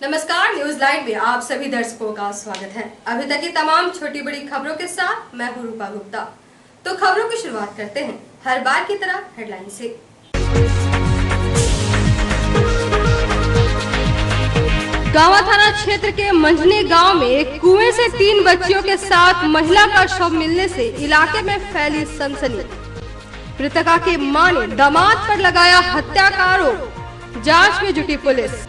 नमस्कार, news live में आप सभी दर्शकों का स्वागत है। अभी तक की तमाम छोटी बड़ी खबरों के साथ मैं हूं रूपा गुप्ता। तो खबरों की शुरुआत करते हैं हर बार की तरह हेडलाइन से। गावा थाना क्षेत्र के मंझने गांव में एक कुएं से 3 बच्चियों के साथ महिला का शव मिलने से इलाके में फैली सनसनी। मृतका के मां ने दामाद पर लगाया हत्या का आरोप, जांच में जुटी पुलिस।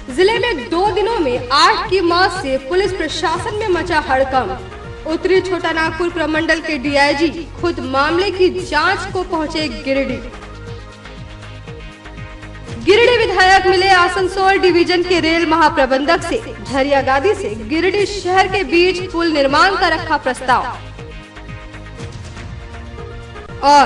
जिले में 2 दिनों में 8 की मौत से पुलिस प्रशासन में मचा हड़कंप। उत्तरी छोटा नागपुर प्रमंडल के डीआईजी खुद मामले की जांच को पहुंचे गिरिडीह। गिरिडीह विधायक मिले आसनसोल डिवीजन के रेल महाप्रबंधक से झरियागादी से गिरिडीह शहर के बीच पुल निर्माण का रखा प्रस्ताव। और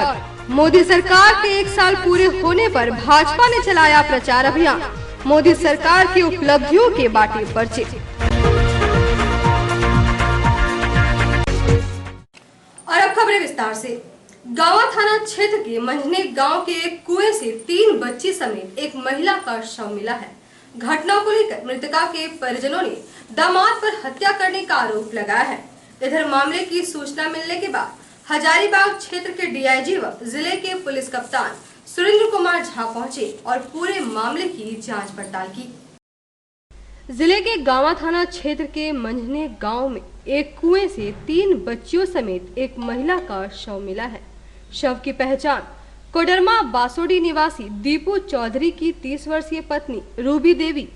मोदी सरकार के 1 साल पूरे होने पर भाजपा ने चलाया प्रचार अभियान। मोदी सरकार की उपलब्धियों के बाटे पर्चे। और अब खबरें विस्तार से। गावा थाना क्षेत्र के मंझने गांव के एक कुएं से 3 बच्ची समेत एक महिला का शव मिला है। घटना को लेकर मृतका के परिजनों ने दामाद पर हत्या करने का आरोप लगाया है। इधर मामले की सूचना मिलने के बाद हजारीबाग क्षेत्र के डीआईजी व जिले के पुलिस कप्तान सुरेंद्र कुमार झा पहुंचे और पूरे मामले की जांच पड़ताल की। जिले के गावा थाना क्षेत्र के मंझने गांव में एक कुएं से 3 बच्चियों समेत एक महिला का शव मिला है। शव की पहचान कोडरमा बासोडी निवासी दीपू चौधरी की 30 वर्षीय पत्नी रूबी देवी,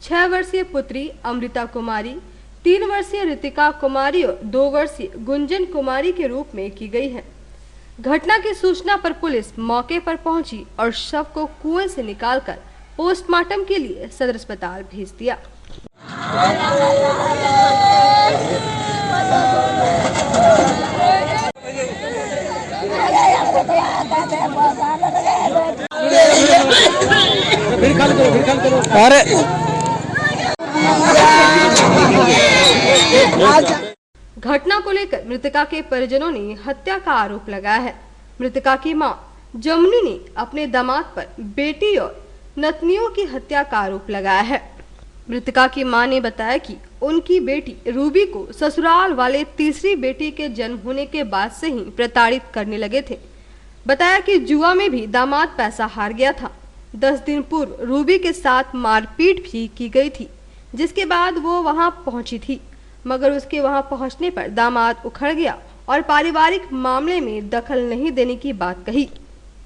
6 वर्षीय पुत्री अमृता कुमारी, 3 वर्षीय ऋतिका कुमारी और 2 वर्षीय गुंजन कुमारी के रूप में की गई है। घटना की सूचना पर पुलिस मौके पर पहुंची और शव को कुएं से निकालकर पोस्टमार्टम के लिए सदर अस्पताल भेज दिया। घटना को लेकर मृतका के परिजनों ने हत्या का आरोप लगाया है। मृतका की मां जमुनी ने अपने दामाद पर बेटी और नतनियों की हत्या का आरोप लगाया है। मृतका की मां ने बताया कि उनकी बेटी रूबी को ससुराल वाले तीसरी बेटी के जन्म होने के बाद से ही प्रताड़ित करने लगे थे। बताया कि जुआ में भी दामाद पैसा हार गया था। 10 दिन पूर्व रूबी के साथ मारपीट भी की गई थी, जिसके बाद वो वहां पहुंची थी, मगर उसके वहां पहुंचने पर दामाद उखड़ गया और पारिवारिक मामले में दखल नहीं देने की बात कही।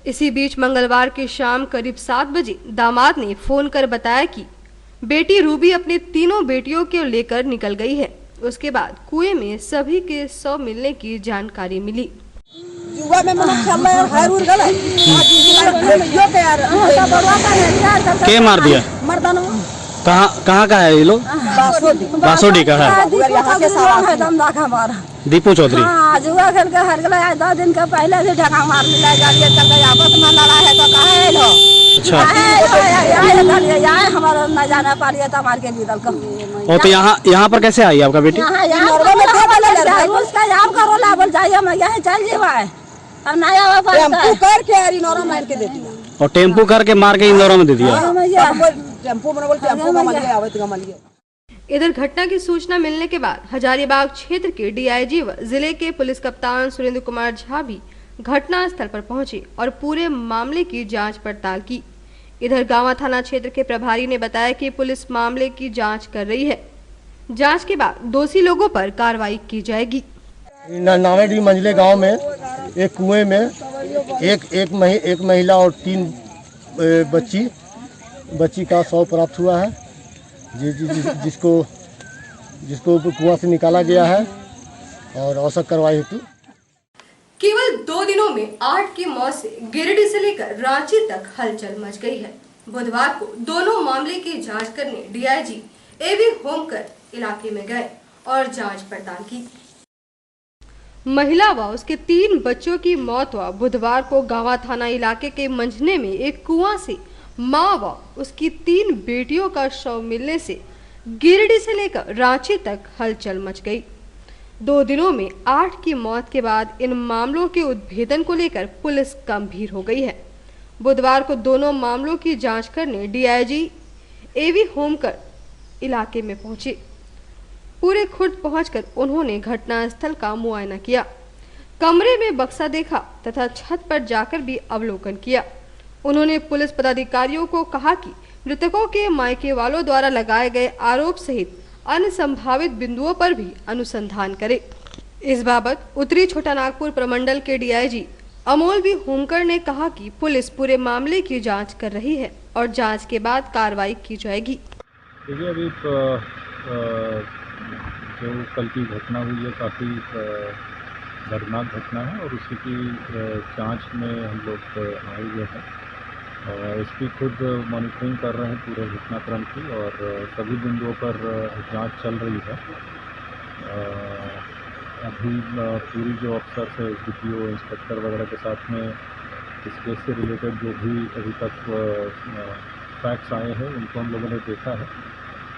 इसी बीच मंगलवार की शाम करीब 7 बजे दामाद ने फोन कर बताया कि बेटी रूबी अपने 3 बेटियों को लेकर निकल गई है। उसके बाद कुएं में सभी के शव मिलने की जानकारी मिली। के मार दिया? कहाँ का है ये लोग? बासोडी का है। दीपू चौधरी। जुआ खेल के हर गया 10 दिन के पहले भी ढका मार लिया गाड़ी चल गया, आपस में लड़ा है तो कहे लो। अच्छा हमारा न जाना पालिए तो मार के निकल कर। ओ तो यहाँ पर कैसे आई आपका बेटी? उसका याद करो ला बोल जाइए, मैं यहीं चल जीवा अब नया टेम्पू करके अरी नौरा मार के दे दिया। और टेम्पू करके मार के इंदौर में दे दिया। इधर घटना की सूचना मिलने के बाद हजारीबाग क्षेत्र के डीआईजी व जिले के पुलिस कप्तान सुरेंद्र कुमार झा भी घटना स्थल पर पहुंचे और पूरे मामले की जांच पड़ताल की। इधर गावा थाना क्षेत्र के प्रभारी ने बताया कि पुलिस मामले की जांच कर रही है। जांच के बाद दोषी लोगों पर कार्रवाई की जाएगी। नावेडी मंझले गांव में एक कुएं में एक महिला और 3 बच्ची का शव प्राप्त हुआ है, जिसको कुआं से निकाला गया है और औसत कार्रवाई हेतु। केवल 2 दिनों में 8 की मौत से गिरिडीह से लेकर रांची तक हलचल मच गई है। बुधवार को दोनों मामले की जांच करने डीआईजी एवी होमकर इलाके में गए और जांच पड़ताल की। महिला व उसके 3 बच्चों की मौत हुआ बुधवार को गावा थाना इलाके के मंझने में एक कुआं से मां व उसकी 3 बेटियों का शव मिलने से गिरिडीह से लेकर रांची तक हलचल मच गई। 2 दिनों में 8 की मौत के बाद इन मामलों के उद्भेदन को लेकर पुलिस गंभीर हो गई है। बुधवार को दोनों मामलों की जांच करने डीआईजी एवी होमकर इलाके में पहुंचे। पूरे खुर्द पहुंचकर उन्होंने घटनास्थल का मुआयना किया, कमरे में बक्सा देखा तथा छत पर जाकर भी अवलोकन किया। उन्होंने पुलिस पदाधिकारियों को कहा कि मृतकों के मायके वालों द्वारा लगाए गए आरोप सहित अन्य संभावित बिंदुओं पर भी अनुसंधान करे। इस बाबत उत्तरी छोटानागपुर प्रमंडल के डीआईजी अमोल बी होमकर ने कहा कि पुलिस पूरे मामले की जांच कर रही है और जांच के बाद कार्रवाई की जाएगी। देखिए, अभी जो कल की घटना हुई है काफ़ी दर्दनाक घटना है और उसी की जांच में हम लोग आए हुए हैं। एसपी खुद मॉनिटरिंग कर रहे हैं पूरे घटनाक्रम की और सभी बिंदुओं पर जांच चल रही है। अभी पूरी जो अफसर है एसडीपीओ इंस्पेक्टर वगैरह के साथ में इस केस से रिलेटेड जो भी अभी तक फैक्ट्स आए हैं उनको हम लोगों ने देखा है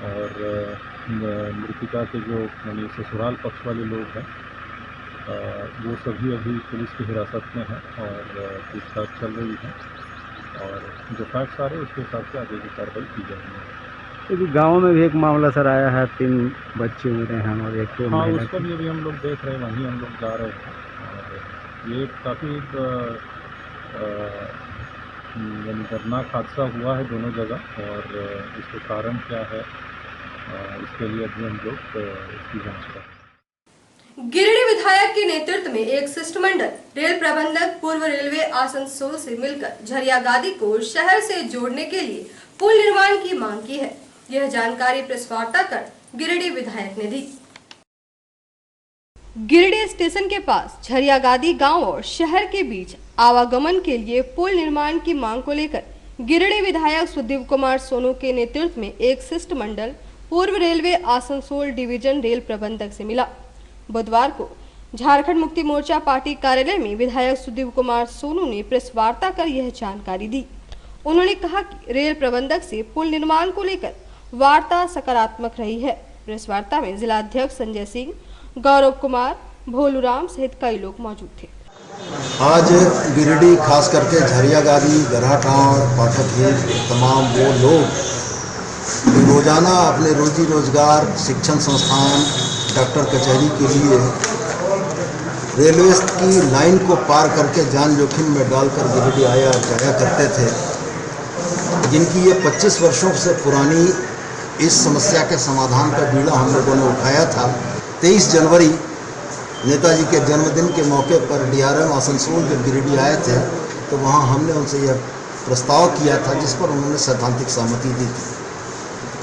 और मृतिका के जो यानी ससुराल पक्ष वाले लोग हैं वो सभी अभी पुलिस की हिरासत में हैं और पूछताछ चल रही है और जो फैक्ट्स आ रहे हैं उसके हिसाब से आगे की कार्रवाई की जाएगी। क्योंकि गांव में भी एक मामला सर आया है, 3 बच्चे मरे हैं और एक हाँ, उसको भी अभी हम लोग देख रहे हैं, वहीं हम लोग जा रहे हैं और ये काफ़ी यानी दर्दनाक हादसा हुआ है दोनों जगह और इसके कारण क्या है इसके लिए अभी हम लोग इसकी जांच कर रहे हैं। गिरिडीह विधायक के नेतृत्व में एक शिष्टमंडल रेल प्रबंधक पूर्व रेलवे आसनसोल से मिलकर झरियागादी को शहर से जोड़ने के लिए पुल निर्माण की मांग की है। यह जानकारी प्रेस वार्ता कर गिरिडीह विधायक ने दी। गिरिडीह स्टेशन के पास झरियागादी गांव और शहर के बीच आवागमन के लिए पुल निर्माण की मांग को लेकर गिरिडीह विधायक सुदीप कुमार सोनू के नेतृत्व में एक शिष्टमंडल पूर्व रेलवे आसनसोल डिवीजन रेल प्रबंधक से मिला। बुधवार को झारखंड मुक्ति मोर्चा पार्टी कार्यालय में विधायक सुदीप कुमार सोनू ने प्रेस वार्ता कर यह जानकारी दी। उन्होंने कहा कि रेल प्रबंधक से पुल निर्माण को लेकर वार्ता सकारात्मक रही है। प्रेस वार्ता में जिला अध्यक्ष संजय सिंह, गौरव कुमार, भोलूराम सहित कई लोग मौजूद थे। आज गिरिडीह खास करके झरियागादी, गराटांड, पाठक तमाम वो लोग रोजाना अपने रोजी रोजगार, शिक्षण संस्थान, डॉक्टर कचहरी के लिए रेलवे की लाइन को पार करके जान जोखिम में डालकर गिरिडीह आया जाया करते थे, जिनकी ये 25 वर्षों से पुरानी इस समस्या के समाधान का बीड़ा हम लोगों ने उठाया था। 23 जनवरी नेताजी के जन्मदिन के मौके पर डीआरएम आसनसोल जब गिरिडीह आए थे तो वहाँ हमने उनसे यह प्रस्ताव किया था जिस पर उन्होंने सैद्धांतिक सहमति दी थी।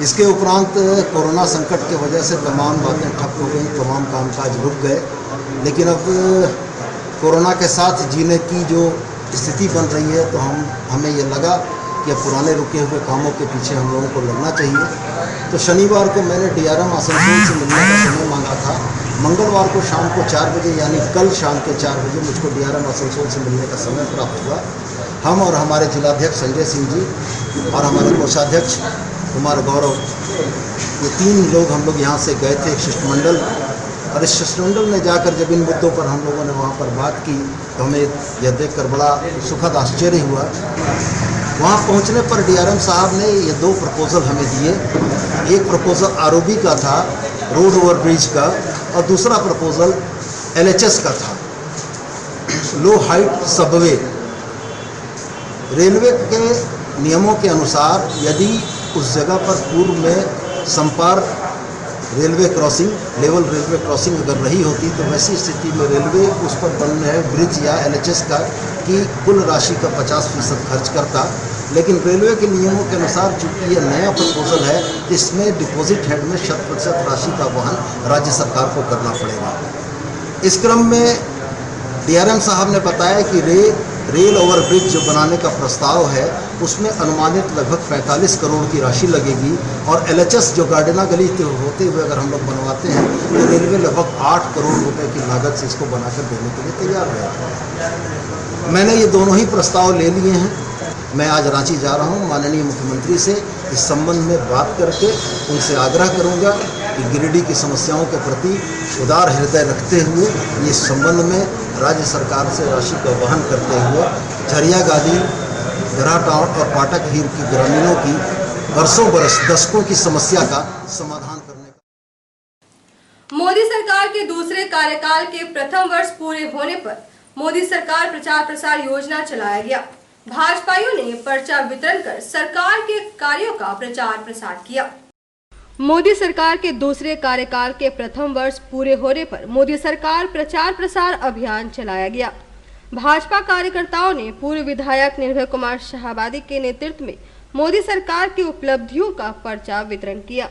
इसके उपरांत कोरोना संकट की वजह से तमाम बातें ठप हो गई, तमाम कामकाज रुक गए, लेकिन अब कोरोना के साथ जीने की जो स्थिति बन रही है तो हमें ये लगा कि अब पुराने रुके हुए कामों के पीछे हम लोगों को लगना चाहिए। तो शनिवार को मैंने डीआरएम आसनसोल से मिलने का समय मांगा था। मंगलवार को शाम को 4 बजे यानी कल शाम के 4 बजे मुझको डीआरएम आसनसोल से मिलने का समय प्राप्त हुआ। हम और हमारे जिलाध्यक्ष संजय सिंह जी और हमारे कोषाध्यक्ष कुमार गौरव, ये 3 लोग हम लोग यहाँ से गए थे, एक शिष्टमंडल। और इस शिष्टमंडल में जाकर जब इन मुद्दों पर हम लोगों ने वहाँ पर बात की तो हमें यह देखकर बड़ा सुखद आश्चर्य हुआ। वहाँ पहुँचने पर डीआरएम साहब ने ये 2 प्रपोजल हमें दिए। एक प्रपोजल आरओबी का था, रोड ओवर ब्रिज का, और दूसरा प्रपोजल एलएचएस का था, लो हाइट सबवे। रेलवे के नियमों के अनुसार यदि उस जगह पर पूर्व में संपर्क railway crossing, level railway crossing अगर रही होती तो वैसी स्थिति में रेलवे उस पर बन रहे ब्रिज या एलएचएस का की कुल राशि का 50% खर्च करता। लेकिन रेलवे के नियमों के अनुसार चूंकि यह नया प्रपोजल है, इसमें डिपॉजिट हेड में 100% राशि का वहन राज्य सरकार को करना पड़ेगा। इस क्रम में डीआरएम साहब ने बताया कि रेल ओवर ब्रिज जो बनाने का प्रस्ताव है उसमें अनुमानित लगभग 45 करोड़ की राशि लगेगी, और एलएचएस जो गार्डना गली होते हुए अगर हम लोग बनवाते हैं तो रेलवे लगभग 8 करोड़ रुपए की लागत से इसको बनाकर देने के लिए तैयार है। मैंने ये दोनों ही प्रस्ताव ले लिए हैं। मैं आज रांची जा रहा हूँ, माननीय मुख्यमंत्री से इस संबंध में बात करके उनसे आग्रह करूँगा कि गिरिडीह की समस्याओं के प्रति उदार हृदय रखते हुए इस संबंध में राज्य सरकार से राशि का वहन करते हुए झरियागादी, गराटांड और पाठक हीर की ग्रामीणों की वर्षों बरस दशकों की समस्या का समाधान करने का। मोदी सरकार के दूसरे कार्यकाल के प्रथम वर्ष पूरे होने पर मोदी सरकार प्रचार प्रसार योजना चलाया गया। भाजपाइयों ने पर्चा वितरण कर सरकार के कार्यों का प्रचार प्रसार किया। मोदी सरकार के दूसरे कार्यकाल के प्रथम वर्ष पूरे होने पर मोदी सरकार प्रचार प्रसार अभियान चलाया गया। भाजपा कार्यकर्ताओं ने पूर्व विधायक निर्भय कुमार शाहाबादी के नेतृत्व में मोदी सरकार की उपलब्धियों का पर्चा वितरण किया।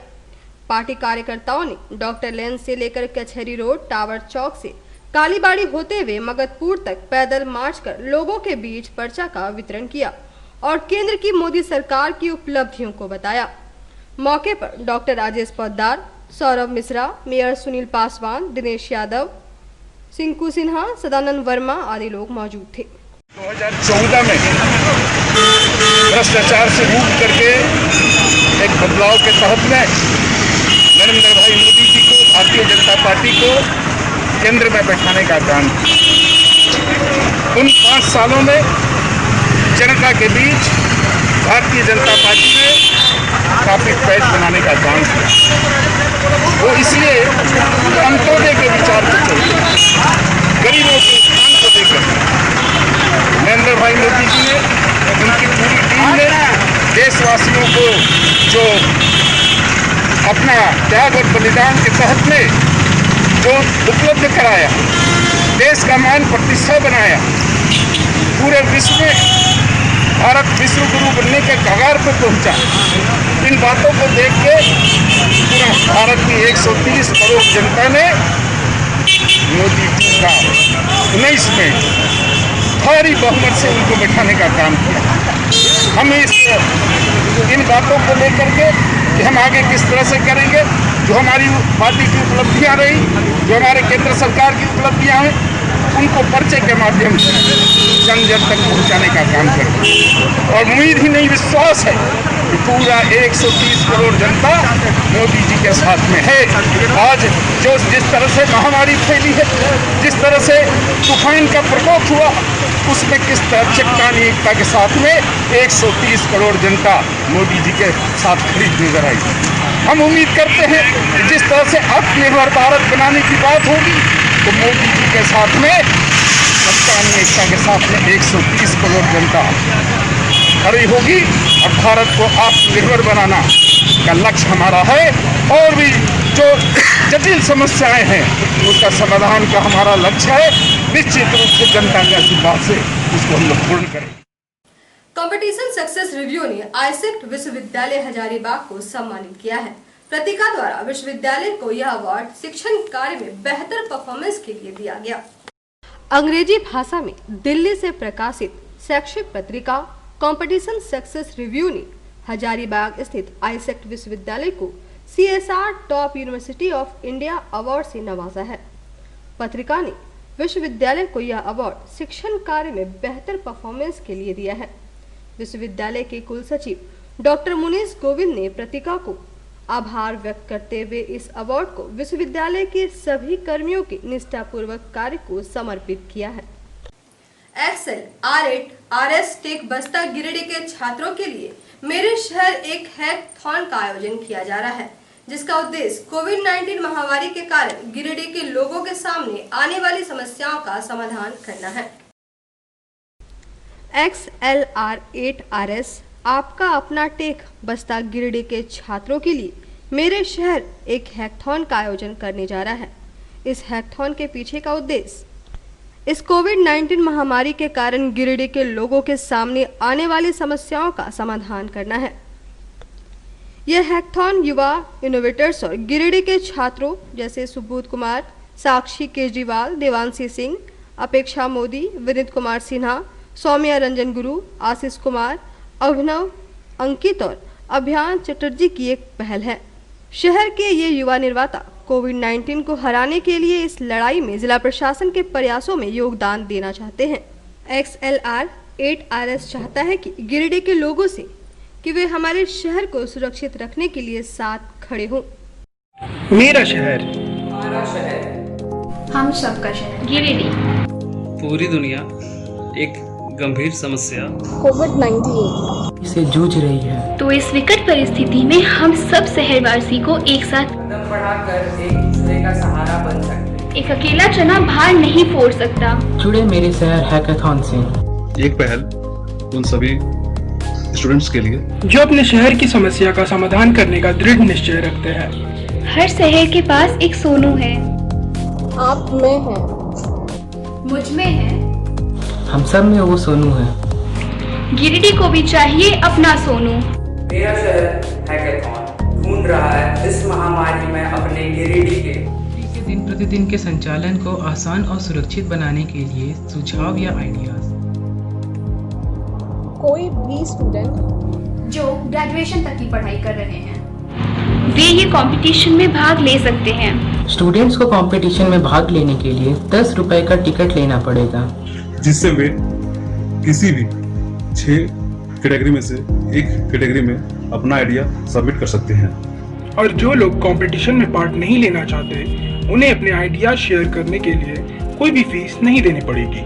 पार्टी कार्यकर्ताओं ने डॉक्टर लेन से लेकर कचहरी रोड, टावर चौक से कालीबाड़ी होते हुए मगधपुर तक पैदल मार्च कर लोगों के बीच पर्चा का वितरण किया और केंद्र की मोदी सरकार की उपलब्धियों को बताया। मौके पर डॉक्टर राजेश पोद्दार, सौरभ मिश्रा, मेयर सुनील पासवान, दिनेश यादव, सिंकू सिन्हा, सदानंद वर्मा आदि लोग मौजूद थे। 2014 में भ्रष्टाचार से मुक्त करके एक बदलाव के तहत में नरेंद्र भाई मोदी जी को, भारतीय जनता पार्टी को केंद्र में बैठाने का काम किया। उन 5 सालों में जनता के बीच भारतीय जनता पार्टी ने काफी पैठ बनाने का काम किया। वो इसलिए अंत्योदय के विचार को चलते, गरीबों के उत्थान को लेकर नरेंद्र भाई मोदी जी ने, उनकी पूरी टीम ने देशवासियों को जो अपना त्याग और बलिदान के तहत में जो उपलब्ध कराया, देश का मान प्रतिष्ठा बनाया, पूरे विश्व में भारत विश्व गुरु बनने के कगार पर पहुंचा। इन बातों को देख के पूरा भारत की 130 करोड़ जनता ने मोदी जी का 19 में भारी बहुमत से उनको बैठाने का काम किया। हम इन बातों को लेकर के कि हम आगे किस तरह से करेंगे, जो हमारी पार्टी की उपलब्धियां रही, जो हमारे केंद्र सरकार की उपलब्धियां हैं, उनको पर्चे के माध्यम से जन जन तक पहुंचाने का काम करें। और उम्मीद ही नहीं, विश्वास है कि पूरा 130 करोड़ जनता मोदी जी के साथ में है। आज जो जिस तरह से महामारी फैली है, जिस तरह से तूफान का प्रकोप हुआ, उसमें किस तरह चट्टानी एकता के साथ में 130 करोड़ जनता मोदी जी के साथ खड़ी नजर आई। हम उम्मीद करते हैं कि जिस तरह से आत्मनिर्भर भारत बनाने की बात होगी, तो मोदी जी के साथ में चट्टानी एकता के साथ में 130 करोड़ जनता खड़ी होगी और भारत को आत्मनिर्भर बनाना का लक्ष्य हमारा है। और भी जो जटिल समस्याएं हैं, उसका समाधान का हमारा लक्ष्य है। निश्चित रूप से जनता के आशीर्वाद से उसको हम लोग पूर्ण करें। कंपटीशन सक्सेस रिव्यू ने आईसेक्ट विश्वविद्यालय हजारीबाग को सम्मानित किया है। प्रतीका द्वारा विश्वविद्यालय को यह अवार्ड शिक्षण कार्य में बेहतर परफॉर्मेंस के लिए दिया गया। अंग्रेजी भाषा में दिल्ली से प्रकाशित शैक्षिक पत्रिका कंपटीशन सक्सेस रिव्यू ने हजारीबाग स्थित आईसेक्ट विश्वविद्यालय को CSR top university of India award से नवाजा है। पत्रिका ने विश्वविद्यालय को यह अवार्ड शिक्षण कार्य में बेहतर परफॉर्मेंस के लिए दिया है। विश्वविद्यालय के कुल सचिव डॉक्टर मुनीश गोविंद ने पत्रिका को आभार व्यक्त करते हुए इस अवार्ड को विश्वविद्यालय के सभी कर्मियों के निष्ठापूर्वक कार्य को समर्पित किया है। एक्सेल R8 RS टेक बस्ता गिरिडीह के छात्रों के लिए मेरे शहर एक हैकाथॉन का आयोजन किया जा रहा है, जिसका उद्देश्य कोविड-19 महामारी के कारण गिरिडीह के लोगों के सामने आने वाली समस्याओं का समाधान करना है। XLR8 RS आपका अपना टेक बस्ता गिरिडीह के छात्रों के लिए मेरे शहर एक हैकाथॉन का आयोजन करने जा रहा है। इस हैकाथॉन के पीछे का उद्देश्य इस कोविड-19 महामारी के कारण गिरिडीह के लोगों के सामने आने वाली समस्याओं का समाधान करना है। यह हैकाथॉन युवा इनोवेटर्स और गिरिडीह के छात्रों जैसे सुबोध कुमार, साक्षी केजरीवाल, देवांशी सिंह, अपेक्षा मोदी, विनीत कुमार सिन्हा, सौम्या रंजन गुरु, आशीष कुमार, अभिनव, अंकित और अभियान चटर्जी की एक पहल है। शहर के ये युवा निर्माता कोविड-19 को हराने के लिए इस लड़ाई में जिला प्रशासन के प्रयासों में योगदान देना चाहते हैं। XLR8 RS चाहता है कि गिरिडीह के लोगों से कि वे हमारे शहर को सुरक्षित रखने के लिए साथ खड़े हों। मेरा शहर, हम सबका शहर पूरी दुनिया एक गंभीर समस्या कोविड-19 से जूझ रही है। तो इस विकट परिस्थिति में हम सब शहरवासी को एक साथ कदम बढ़ाकर एक दूसरे का सहारा बन सकते हैं। एक अकेला चना भार नहीं फोड़ सकता। जुड़े मेरे शहर हैकाथॉन से। एक पहल उन सभी स्टूडेंट्स के लिए जो अपने शहर की समस्या का समाधान करने का दृढ़ निश्चय रखते हैं। हर शहर के पास एक सोनू है। आप में है, मुझ में है, हम सब में वो सोनू है। गिरिडीह को भी चाहिए अपना सोनू। मेरा शहर हैकाथॉन ढूंढ रहा है इस महामारी में अपने गिरिडीह के दिन प्रतिदिन के संचालन को आसान और सुरक्षित बनाने के लिए सुझाव या आइडियाज। कोई भी स्टूडेंट जो ग्रेजुएशन तक की पढ़ाई कर रहे हैं वे ये कंपटीशन में भाग ले सकते हैं। स्टूडेंट्स को कंपटीशन में भाग लेने के लिए 10 रुपए का टिकट लेना पड़ेगा, जिससे वे किसी भी 6 कैटेगरी में से एक कैटेगरी में अपना आइडिया सबमिट कर सकते हैं। और जो लोग कंपटीशन में पार्ट नहीं लेना चाहते उन्हें अपने आइडिया शेयर करने के लिए कोई भी फीस नहीं देनी पड़ेगी।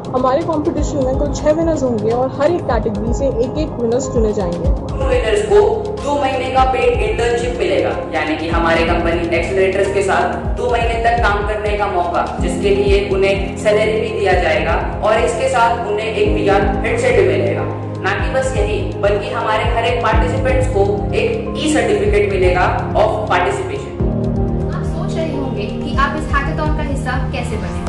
हमारे कंपटीशन में कुल 6 विनर्स होंगे और हर एक कैटेगरी से एक विनर्स चुने जाएंगे। उन विनर्स को 2 महीने का पेड इंटर्नशिप मिलेगा, यानी कि हमारे कंपनी एक्सेलरेटर्स के साथ 2 महीने तक काम करने का मौका, जिसके लिए उन्हें सैलरी भी दिया जाएगा और इसके साथ उन्हें एक VR हेडसेट भी मिलेगा। ना कि बस यही, बल्कि हमारे हर एक पार्टिसिपेंट्स को एक ई-सर्टिफिकेट मिलेगा ऑफ पार्टिसिपेशन। आप सोच रहे होंगे कि आप इस हैकाथॉन का हिस्सा कैसे बने।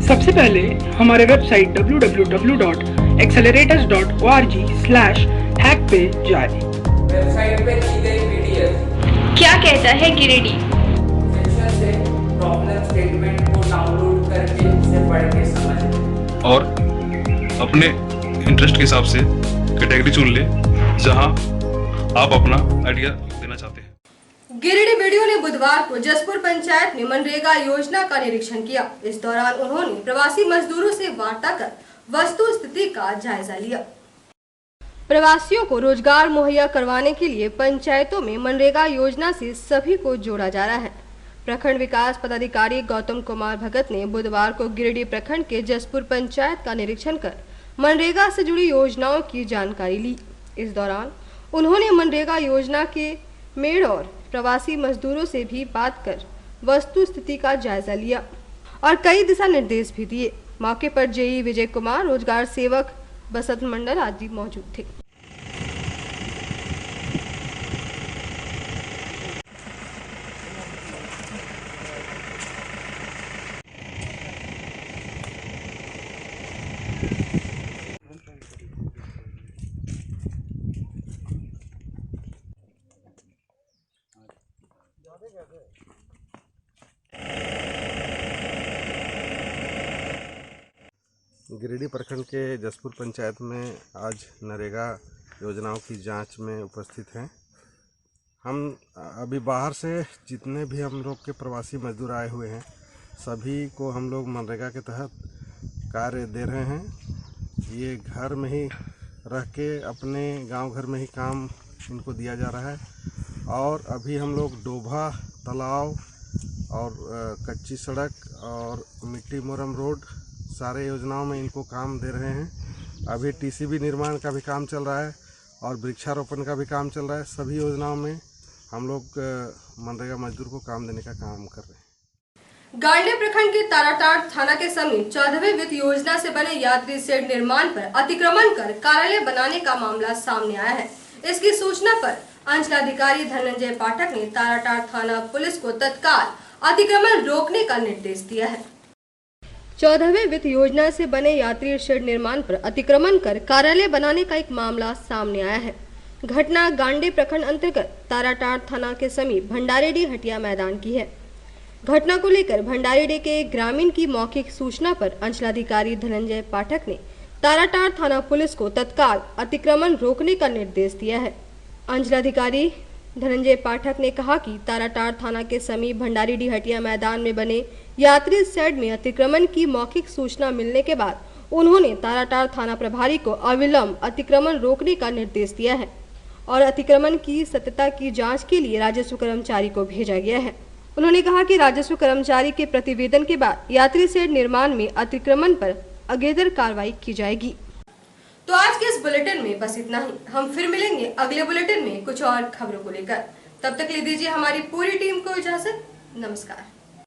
सबसे पहले हमारे वेबसाइट www.accelerators.org/hack पे जाएं। वेबसाइट पे दी गई PDF क्या कहता है गिरिडीह सेक्शन से प्रॉब्लम स्टेटमेंट को डाउनलोड करके उसे पढ़ के समझें और अपने इंटरेस्ट के हिसाब से कैटेगरी चुन ले जहां आप अपना आइडिया देना चाहते हैं। गिरिडीह वीडियो ने बुधवार को जसपुर पंचायत में मनरेगा योजना का निरीक्षण किया। इस दौरान उन्होंने प्रवासी मजदूरों से वार्ता कर वस्तु स्थिति का जायजा लिया। प्रवासियों को रोजगार मुहैया करवाने के लिए पंचायतों में मनरेगा योजना से सभी को जोड़ा जा रहा है। प्रखंड विकास पदाधिकारी गौतम कुमार भगत ने बुधवार को गिरिडीह प्रखंड के जसपुर पंचायत का निरीक्षण कर मनरेगा से जुड़ी योजनाओं की जानकारी ली। इस दौरान उन्होंने मनरेगा योजना के मेड़ और प्रवासी मजदूरों से भी बात कर वस्तु स्थिति का जायजा लिया और कई दिशा निर्देश भी दिए। मौके पर जेई विजय कुमार, रोजगार सेवक बसंत मंडल आदि मौजूद थे। गिरिडीह प्रखंड के जसपुर पंचायत में आज नरेगा योजनाओं की जांच में उपस्थित हैं। हम अभी बाहर से जितने भी हम लोग के प्रवासी मजदूर आए हुए हैं सभी को हम लोग मनरेगा के तहत कार्य दे रहे हैं। ये घर में ही रह के अपने गांव घर में ही काम इनको दिया जा रहा है और अभी हम लोग डोभा तालाब और कच्ची सड़क और मिट्टी मोरम रोड सारे योजनाओं में इनको काम दे रहे हैं। अभी टीसीबी निर्माण का भी काम चल रहा है और वृक्षारोपण का भी काम चल रहा है। सभी योजनाओं में हम लोग मनरेगा मजदूर को काम देने का काम कर रहे हैं। गांडे प्रखंड के ताराटाड़ थाना के समीप 14वें वित्त योजना से बने यात्री शेड निर्माण पर अतिक्रमण कर कार्यालय बनाने का मामला सामने आया है। इसकी सूचना पर अंचलाधिकारी धनंजय पाठक ने ताराटाड़ थाना पुलिस को तत्काल अतिक्रमण रोकने का निर्देश दिया है। 14वें वित्त योजना से बने यात्री शेड निर्माण पर अतिक्रमण कर कार्यालय बनाने का एक मामला सामने आया है। घटना गांडे प्रखंड अंतर्गत ताराटाड़ थाना के समीप भंडारीडीह हटिया मैदान की है। घटना को लेकर भंडारीडीह के ग्रामीण की मौखिक सूचना पर अंचलाधिकारी धनंजय पाठक ने ताराटाड़ थाना पुलिस को तत्काल अतिक्रमण रोकने का निर्देश दिया है। अंचलाधिकारी धनंजय पाठक ने कहा कि ताराटाड़ थाना के समीप भंडारीडीह हटिया मैदान में बने यात्री शेड में अतिक्रमण की मौखिक सूचना मिलने के बाद उन्होंने ताराटाड़ थाना प्रभारी को अविलंब अतिक्रमण रोकने का निर्देश दिया है और अतिक्रमण की सत्यता की जांच के लिए राजस्व कर्मचारी को भेजा गया है। उन्होंने कहा कि राजस्व कर्मचारी के प्रतिवेदन के बाद यात्री शेड निर्माण में अतिक्रमण पर अगेतर कार्रवाई की जाएगी। तो आज के इस बुलेटिन में बस इतना ही। हम फिर मिलेंगे अगले बुलेटिन में कुछ और खबरों को लेकर। तब तक ले दीजिए हमारी पूरी टीम को इजाजत। नमस्कार।